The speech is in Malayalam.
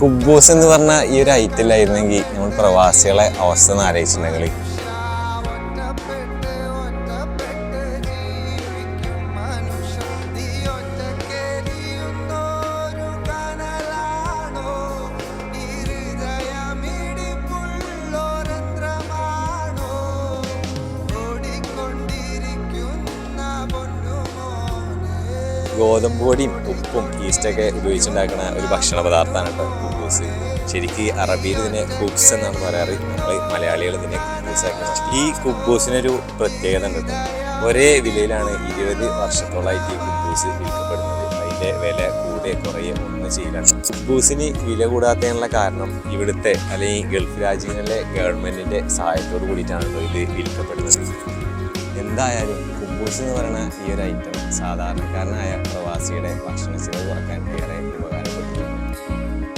കുബൂസ് എന്ന് പറഞ്ഞ ഈ ഒരു ഐറ്റമില്ലായിരുന്നെങ്കിൽ നമ്മൾ പ്രവാസികളെ അവസ്ഥ ഒന്ന് ആലോചിച്ചിട്ടുണ്ടെങ്കിൽ ഗോതമ്പ് പൊടിയും ഉപ്പും ഈസ്റ്റൊക്കെ ഉപയോഗിച്ചുണ്ടാക്കുന്ന ഒരു ഭക്ഷണ പദാർത്ഥമാണ് കേട്ടോ കുബൂസ്. ശരിക്കും അറബിയിൽ ഇതിനെ കുബ്സ് എന്നാണ് പറയാറ്. നമ്മൾ മലയാളികൾ ഇതിനെ കുബൂസ് ആക്കുന്നത്. ഈ കുബൂസിനൊരു പ്രത്യേകത ഉണ്ട് കേട്ടോ. ഒരേ വിലയിലാണ് 20 വർഷത്തോളമായിട്ട് ഈ കുബൂസ് വിൽക്കപ്പെടുന്നത്. അതിൻ്റെ വില കൂടെ കുറയെ ഒന്നും ചെയ്യില്ല. കുബൂസിന് വില കൂടാത്തതിനുള്ള കാരണം ഇവിടുത്തെ അല്ലെങ്കിൽ ഗൾഫ് രാജ്യങ്ങളിലെ ഗവൺമെൻറ്റിൻ്റെ സഹായത്തോട് കൂടിയിട്ടാണ് ഇത് വിൽക്കപ്പെടുന്നത്. എന്തായാലും കുബൂസ് എന്ന് പറയുന്ന ഈ ഒരു ഐറ്റം സാധാരണക്കാരനായ പ്രവാസിയുടെ ഭക്ഷണ ചിലവ് കുറക്കാൻ ഏറെ